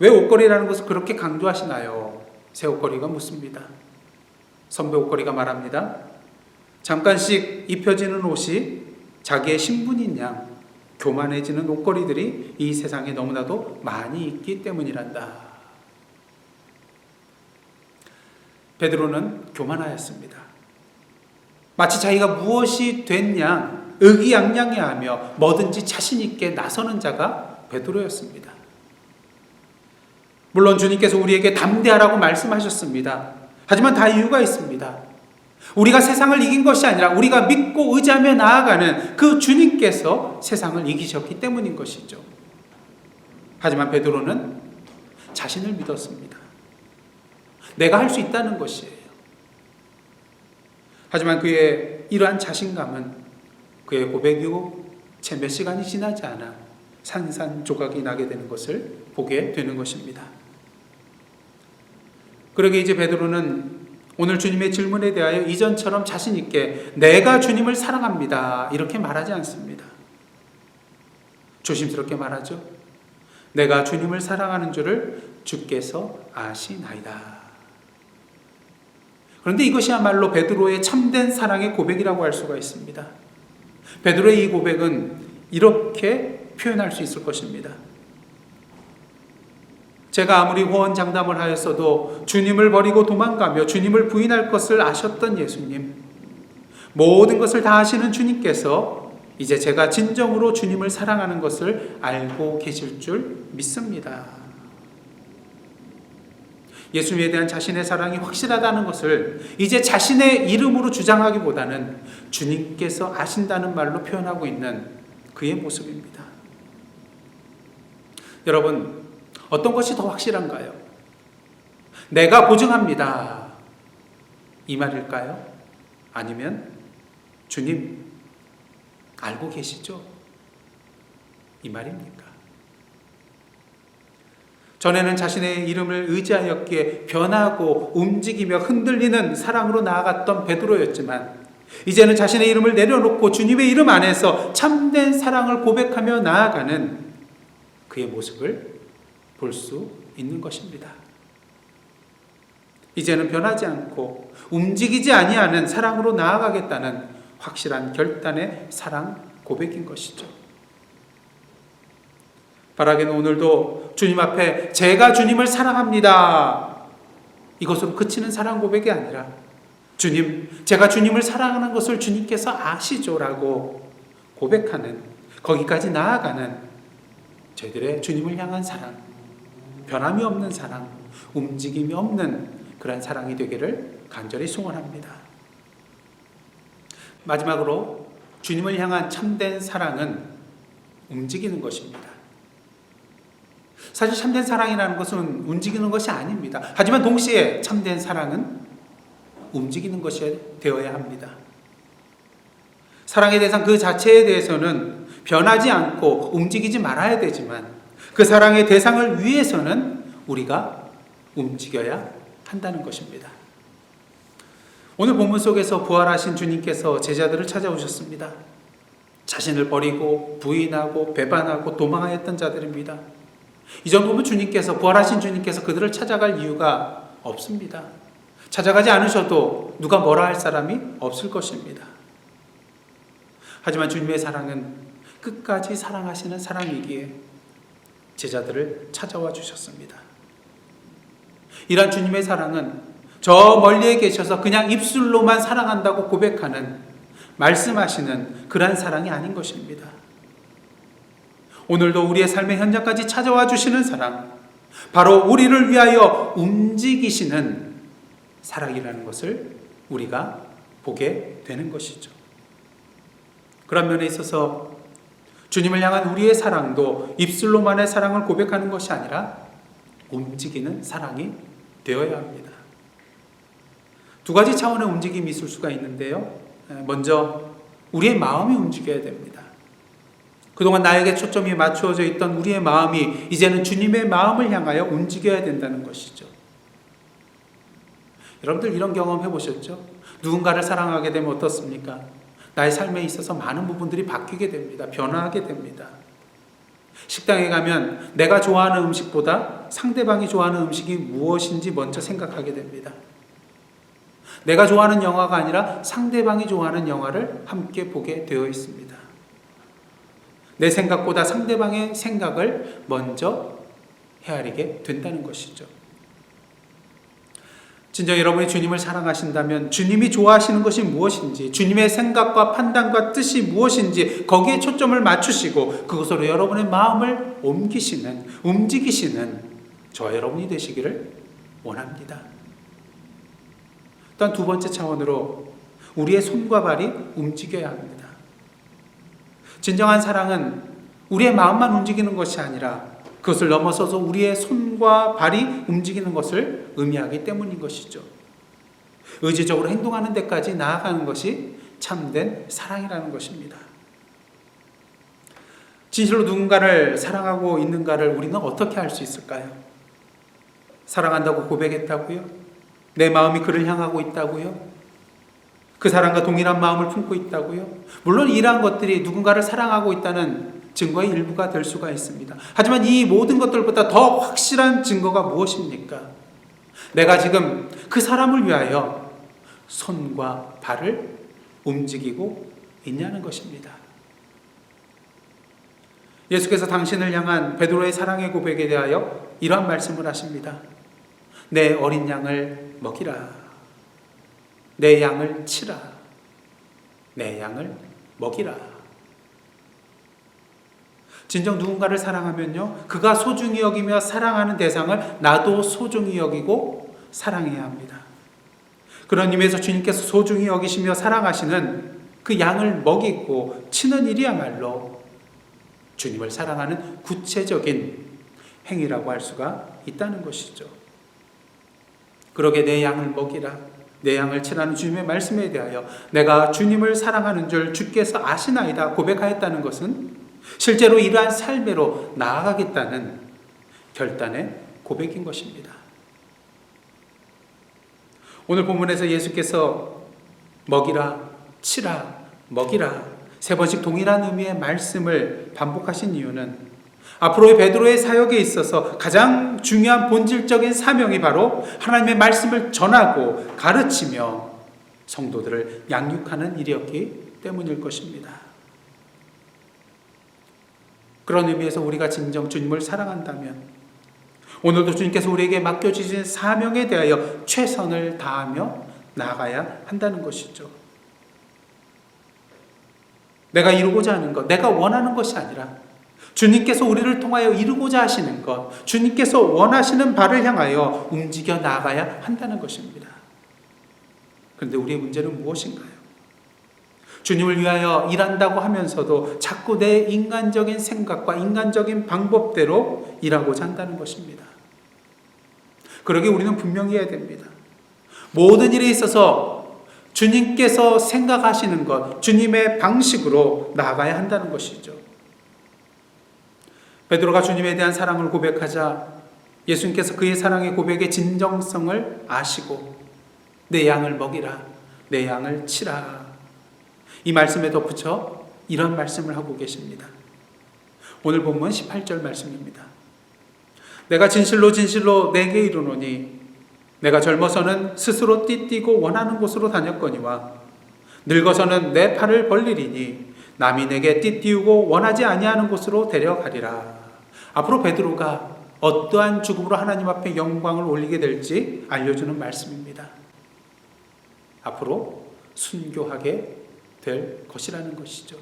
왜 옷걸이라는 것을 그렇게 강조하시나요? 새 옷걸이가 묻습니다. 선배 옷걸이가 말합니다. 잠깐씩 입혀지는 옷이 자기의 신분인 양 교만해지는 옷걸이들이 이 세상에 너무나도 많이 있기 때문이란다. 베드로는 교만하였습니다. 마치 자기가 무엇이 된 양 의기양양해하며 뭐든지 자신 있게 나서는 자가 베드로였습니다. 물론 주님께서 우리에게 담대하라고 말씀하셨습니다. 하지만 다 이유가 있습니다. 우리가 세상을 이긴 것이 아니라 우리가 믿고 의지하며 나아가는 그 주님께서 세상을 이기셨기 때문인 것이죠. 하지만 베드로는 자신을 믿었습니다. 내가 할 수 있다는 것이에요. 하지만 그의 이러한 자신감은 그의 고백 이후 채 몇 시간이 지나지 않아 산산조각이 나게 되는 것을 보게 되는 것입니다. 그러게 이제 베드로는 오늘 주님의 질문에 대하여 이전처럼 자신 있게 내가 주님을 사랑합니다 이렇게 말하지 않습니다. 조심스럽게 말하죠. 내가 주님을 사랑하는 줄을 주께서 아시나이다. 그런데 이것이야말로 베드로의 참된 사랑의 고백이라고 할 수가 있습니다. 베드로의 이 고백은 이렇게 표현할 수 있을 것입니다. 제가 아무리 호언장담을 하였어도 주님을 버리고 도망가며 주님을 부인할 것을 아셨던 예수님, 모든 것을 다 아시는 주님께서 이제 제가 진정으로 주님을 사랑하는 것을 알고 계실 줄 믿습니다. 예수님에 대한 자신의 사랑이 확실하다는 것을 이제 자신의 이름으로 주장하기보다는 주님께서 아신다는 말로 표현하고 있는 그의 모습입니다. 여러분, 어떤 것이 더 확실한가요? 내가 보증합니다. 이 말일까요? 아니면 주님 알고 계시죠? 이 말입니까? 전에는 자신의 이름을 의지하였기에 변하고 움직이며 흔들리는 사랑으로 나아갔던 베드로였지만 이제는 자신의 이름을 내려놓고 주님의 이름 안에서 참된 사랑을 고백하며 나아가는 그의 모습을 볼 수 있는 것입니다. 이제는 변하지 않고 움직이지 아니하는 사랑으로 나아가겠다는 확실한 결단의 사랑 고백인 것이죠. 바라기는 오늘도 주님 앞에 제가 주님을 사랑합니다. 이것으로 그치는 사랑 고백이 아니라 주님, 제가 주님을 사랑하는 것을 주님께서 아시죠라고 고백하는, 거기까지 나아가는 저희들의 주님을 향한 사랑, 변함이 없는 사랑, 움직임이 없는 그런 사랑이 되기를 간절히 소원합니다. 마지막으로 주님을 향한 참된 사랑은 움직이는 것입니다. 사실 참된 사랑이라는 것은 움직이는 것이 아닙니다. 하지만 동시에 참된 사랑은 움직이는 것이 되어야 합니다. 사랑의 대상 그 자체에 대해서는 변하지 않고 움직이지 말아야 되지만 그 사랑의 대상을 위해서는 우리가 움직여야 한다는 것입니다. 오늘 본문 속에서 부활하신 주님께서 제자들을 찾아오셨습니다. 자신을 버리고 부인하고 배반하고 도망하였던 자들입니다. 이 정도면 부활하신 주님께서 그들을 찾아갈 이유가 없습니다. 찾아가지 않으셔도 누가 뭐라 할 사람이 없을 것입니다. 하지만 주님의 사랑은 끝까지 사랑하시는 사랑이기에 제자들을 찾아와 주셨습니다. 이러한 주님의 사랑은 저 멀리에 계셔서 그냥 입술로만 사랑한다고 고백하는, 말씀하시는 그러한 사랑이 아닌 것입니다. 오늘도 우리의 삶의 현장까지 찾아와 주시는 사랑, 바로 우리를 위하여 움직이시는 사랑이라는 것을 우리가 보게 되는 것이죠. 그런 면에 있어서 주님을 향한 우리의 사랑도 입술로만의 사랑을 고백하는 것이 아니라 움직이는 사랑이 되어야 합니다. 두 가지 차원의 움직임이 있을 수가 있는데요. 먼저 우리의 마음이 움직여야 됩니다. 그동안 나에게 초점이 맞추어져 있던 우리의 마음이 이제는 주님의 마음을 향하여 움직여야 된다는 것이죠. 여러분들 이런 경험 해보셨죠? 누군가를 사랑하게 되면 어떻습니까? 나의 삶에 있어서 많은 부분들이 바뀌게 됩니다. 변화하게 됩니다. 식당에 가면 내가 좋아하는 음식보다 상대방이 좋아하는 음식이 무엇인지 먼저 생각하게 됩니다. 내가 좋아하는 영화가 아니라 상대방이 좋아하는 영화를 함께 보게 되어 있습니다. 내 생각보다 상대방의 생각을 먼저 헤아리게 된다는 것이죠. 진정 여러분이 주님을 사랑하신다면 주님이 좋아하시는 것이 무엇인지, 주님의 생각과 판단과 뜻이 무엇인지 거기에 초점을 맞추시고 그것으로 여러분의 마음을 움직이시는 저와 여러분이 되시기를 원합니다. 또한 두 번째 차원으로 우리의 손과 발이 움직여야 합니다. 진정한 사랑은 우리의 마음만 움직이는 것이 아니라 그것을 넘어서서 우리의 손과 발이 움직이는 것을 의미하기 때문인 것이죠. 의지적으로 행동하는 데까지 나아가는 것이 참된 사랑이라는 것입니다. 진실로 누군가를 사랑하고 있는가를 우리는 어떻게 알 수 있을까요? 사랑한다고 고백했다고요? 내 마음이 그를 향하고 있다고요? 그 사람과 동일한 마음을 품고 있다고요? 물론 이러한 것들이 누군가를 사랑하고 있다는 증거의 일부가 될 수가 있습니다. 하지만 이 모든 것들보다 더 확실한 증거가 무엇입니까? 내가 지금 그 사람을 위하여 손과 발을 움직이고 있냐는 것입니다. 예수께서 당신을 향한 베드로의 사랑의 고백에 대하여 이러한 말씀을 하십니다. 내 어린 양을 먹이라. 내 양을 치라. 내 양을 먹이라. 진정 누군가를 사랑하면요, 그가 소중히 여기며 사랑하는 대상을 나도 소중히 여기고 사랑해야 합니다. 그런 의미에서 주님께서 소중히 여기시며 사랑하시는 그 양을 먹이고 치는 일이야말로 주님을 사랑하는 구체적인 행위라고 할 수가 있다는 것이죠. 그러게 내 양을 먹이라, 내 양을 치라는 주님의 말씀에 대하여 내가 주님을 사랑하는 줄 주께서 아시나이다 고백하였다는 것은 실제로 이러한 삶으로 나아가겠다는 결단의 고백인 것입니다. 오늘 본문에서 예수께서 먹이라, 치라, 먹이라 세 번씩 동일한 의미의 말씀을 반복하신 이유는 앞으로의 베드로의 사역에 있어서 가장 중요한 본질적인 사명이 바로 하나님의 말씀을 전하고 가르치며 성도들을 양육하는 일이었기 때문일 것입니다. 그런 의미에서 우리가 진정 주님을 사랑한다면 오늘도 주님께서 우리에게 맡겨주신 사명에 대하여 최선을 다하며 나아가야 한다는 것이죠. 내가 이루고자 하는 것, 내가 원하는 것이 아니라 주님께서 우리를 통하여 이루고자 하시는 것, 주님께서 원하시는 바를 향하여 움직여 나아가야 한다는 것입니다. 그런데 우리의 문제는 무엇인가요? 주님을 위하여 일한다고 하면서도 자꾸 내 인간적인 생각과 인간적인 방법대로 일하고자 한다는 것입니다. 그러기에 우리는 분명히 해야 됩니다. 모든 일에 있어서 주님께서 생각하시는 것, 주님의 방식으로 나아가야 한다는 것이죠. 베드로가 주님에 대한 사랑을 고백하자 예수님께서 그의 사랑의 고백의 진정성을 아시고 내 양을 먹이라, 내 양을 치라, 이 말씀에 덧붙여 이런 말씀을 하고 계십니다. 오늘 본문 18절 말씀입니다. 내가 진실로 진실로 내게 이르노니 내가 젊어서는 스스로 띠띠고 원하는 곳으로 다녔거니와 늙어서는 내 팔을 벌리리니 남이 내게 띠띠우고 원하지 아니하는 곳으로 데려가리라. 앞으로 베드로가 어떠한 죽음으로 하나님 앞에 영광을 올리게 될지 알려주는 말씀입니다. 앞으로 순교하게 될 것이라는 것이죠.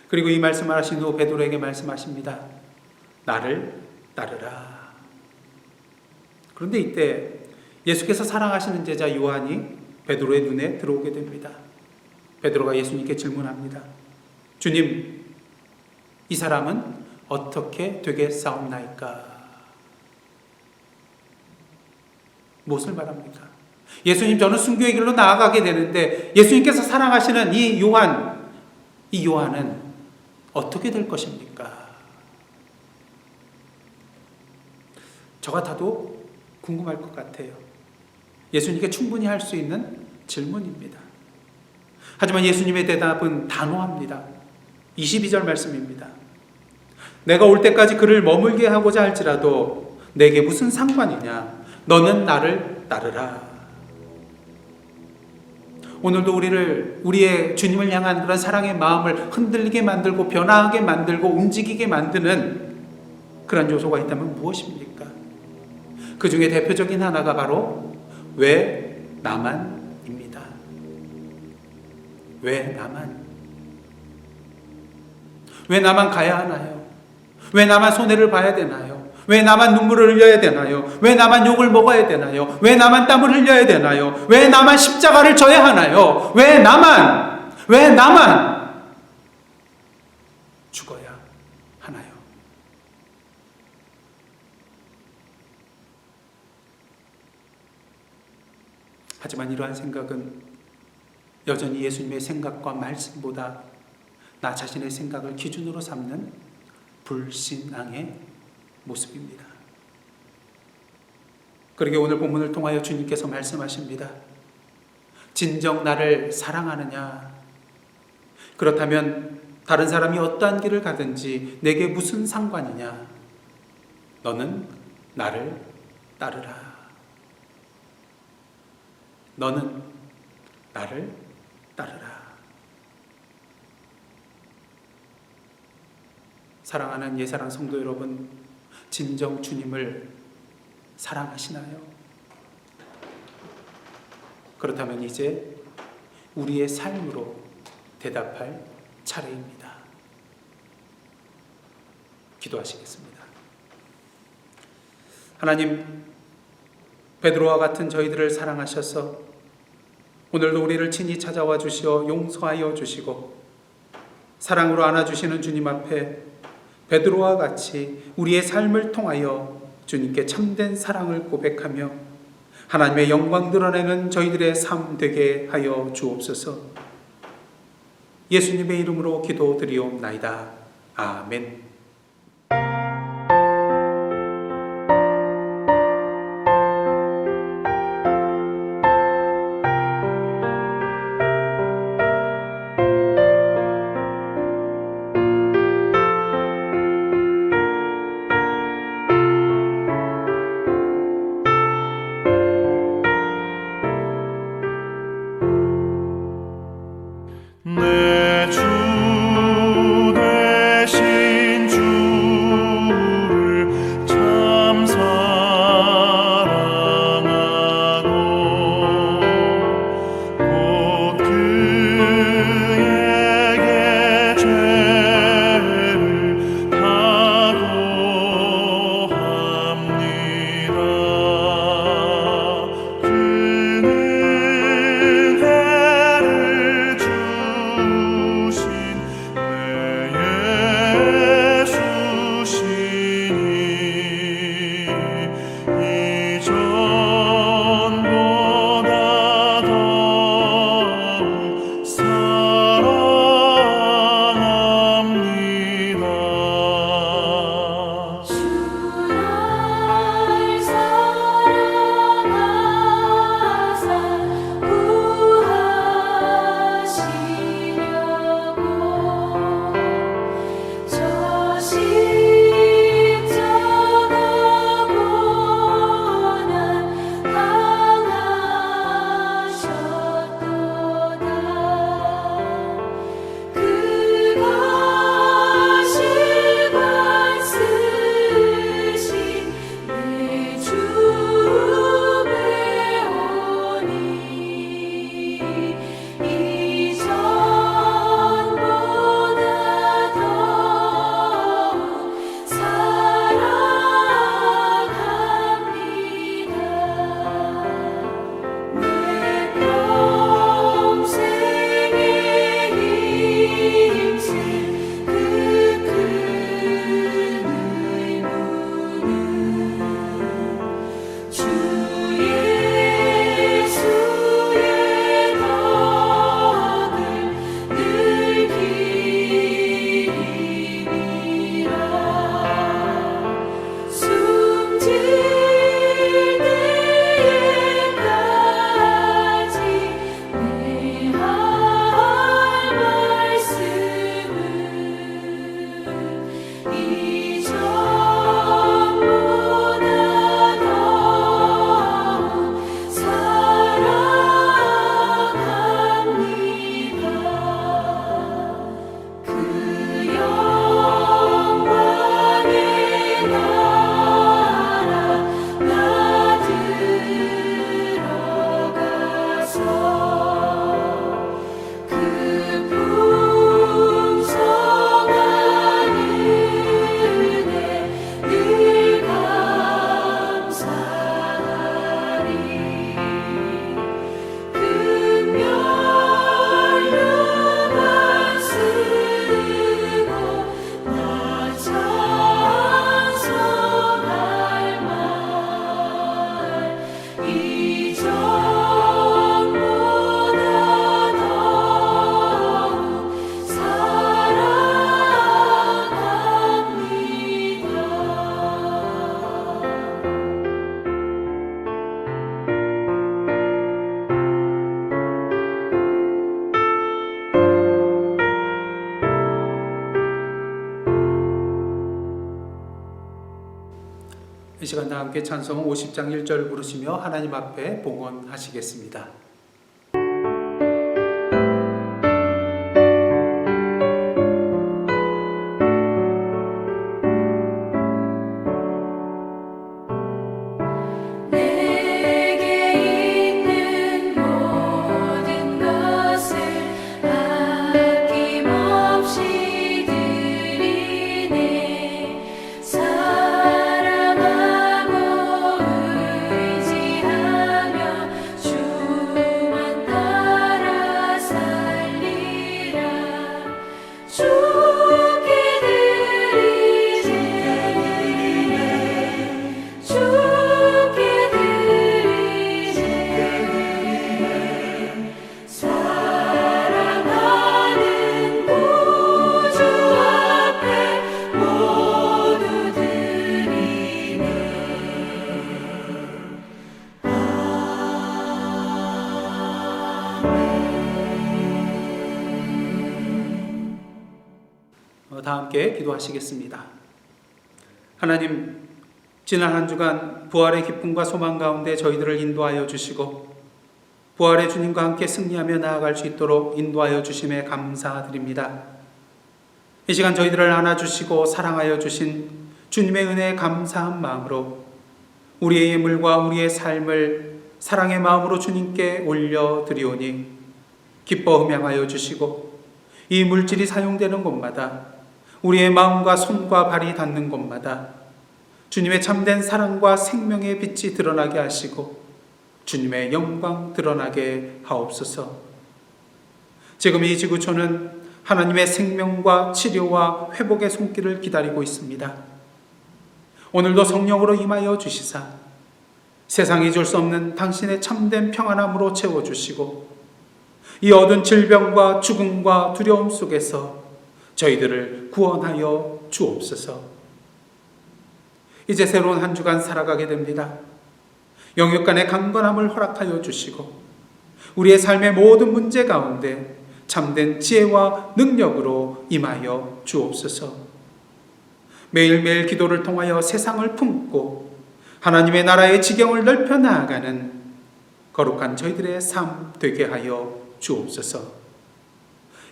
그리고 이 말씀을 하신 후 베드로에게 말씀하십니다. 나를 따르라. 그런데 이때 예수께서 사랑하시는 제자 요한이 베드로의 눈에 들어오게 됩니다. 베드로가 예수님께 질문합니다. 주님, 이 사람은 어떻게 되겠사옵나이까? 무엇을 말합니까? 예수님, 저는 순교의 길로 나아가게 되는데 예수님께서 사랑하시는 이 요한은 어떻게 될 것입니까? 저 같아도 궁금할 것 같아요. 예수님께 충분히 할 수 있는 질문입니다. 하지만 예수님의 대답은 단호합니다. 22절 말씀입니다. 내가 올 때까지 그를 머물게 하고자 할지라도 내게 무슨 상관이냐? 너는 나를 따르라. 오늘도 우리의 주님을 향한 그런 사랑의 마음을 흔들리게 만들고 변화하게 만들고 움직이게 만드는 그런 요소가 있다면 무엇입니까? 그 중에 대표적인 하나가 바로 왜 나만입니다. 왜 나만? 왜 나만 가야 하나요? 왜 나만 손해를 봐야 되나요? 왜 나만 눈물을 흘려야 되나요? 왜 나만 욕을 먹어야 되나요? 왜 나만 땀을 흘려야 되나요? 왜 나만 십자가를 져야 하나요? 왜 나만 죽어야 하나요? 하지만 이러한 생각은 여전히 예수님의 생각과 말씀보다 나 자신의 생각을 기준으로 삼는 불신앙의 모습입니다. 그러게 오늘 본문을 통하여 주님께서 말씀하십니다. 진정 나를 사랑하느냐? 그렇다면 다른 사람이 어떠한 길을 가든지 내게 무슨 상관이냐? 너는 나를 따르라. 너는 나를 따르라. 사랑하는 예사랑 성도 여러분, 진정 주님을 사랑하시나요? 그렇다면 이제 우리의 삶으로 대답할 차례입니다. 기도하시겠습니다. 하나님, 베드로와 같은 저희들을 사랑하셔서 오늘도 우리를 친히 찾아와 주시어 용서하여 주시고 사랑으로 안아주시는 주님 앞에 베드로와 같이 우리의 삶을 통하여 주님께 참된 사랑을 고백하며 하나님의 영광 드러내는 저희들의 삶 되게 하여 주옵소서. 예수님의 이름으로 기도드리옵나이다. 아멘. 내 주 대신 시간 다 함께 찬송 50장 1절 부르시며 하나님 앞에 봉헌하시겠습니다. 다 함께 기도하시겠습니다. 하나님, 지난 한 주간 부활의 기쁨과 소망 가운데 저희들을 인도하여 주시고 부활의 주님과 함께 승리하며 나아갈 수 있도록 인도하여 주심에 감사드립니다. 이 시간 저희들을 안아주시고 사랑하여 주신 주님의 은혜에 감사한 마음으로 우리의 예물과 우리의 삶을 사랑의 마음으로 주님께 올려드리오니 기뻐 흠양하여 주시고 이 물질이 사용되는 곳마다 우리의 마음과 손과 발이 닿는 곳마다 주님의 참된 사랑과 생명의 빛이 드러나게 하시고 주님의 영광 드러나게 하옵소서. 지금 이 지구촌은 하나님의 생명과 치료와 회복의 손길을 기다리고 있습니다. 오늘도 성령으로 임하여 주시사 세상이 줄 수 없는 당신의 참된 평안함으로 채워주시고 이 어두운 질병과 죽음과 두려움 속에서 저희들을 구원하여 주옵소서. 이제 새로운 한 주간 살아가게 됩니다. 영역 간의 강건함을 허락하여 주시고 우리의 삶의 모든 문제 가운데 참된 지혜와 능력으로 임하여 주옵소서. 매일매일 기도를 통하여 세상을 품고 하나님의 나라의 지경을 넓혀 나아가는 거룩한 저희들의 삶 되게 하여 주옵소서.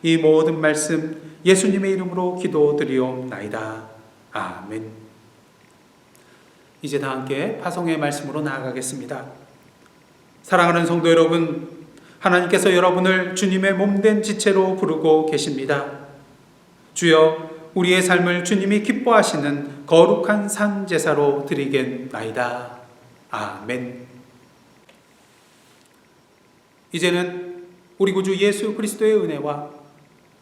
이 모든 말씀 예수님의 이름으로 기도드리옵나이다. 아멘. 이제 다 함께 파송의 말씀으로 나아가겠습니다. 사랑하는 성도 여러분, 하나님께서 여러분을 주님의 몸된 지체로 부르고 계십니다. 주여, 우리의 삶을 주님이 기뻐하시는 거룩한 산 제사로 드리겠나이다. 아멘. 이제는 우리 구주 예수 그리스도의 은혜와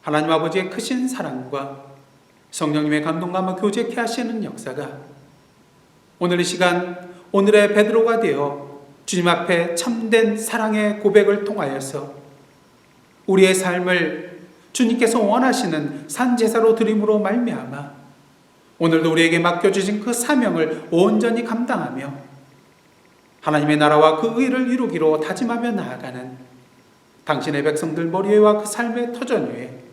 하나님 아버지의 크신 사랑과 성령님의 감동감을 교제케 하시는 역사가 오늘 이 시간 오늘의 베드로가 되어 주님 앞에 참된 사랑의 고백을 통하여서 우리의 삶을 주님께서 원하시는 산제사로 드림으로 말미암아 오늘도 우리에게 맡겨주신 그 사명을 온전히 감당하며 하나님의 나라와 그 의를 이루기로 다짐하며 나아가는 당신의 백성들 머리에와 그 삶의 터전 위에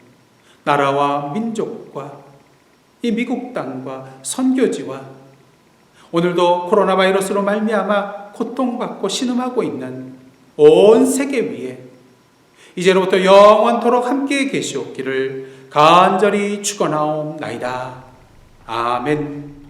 나라와 민족과 이 미국 땅과 선교지와 오늘도 코로나 바이러스로 말미암아 고통받고 신음하고 있는 온 세계 위에 이제로부터 영원토록 함께 계시옵기를 간절히 축원하옵나이다. 아멘.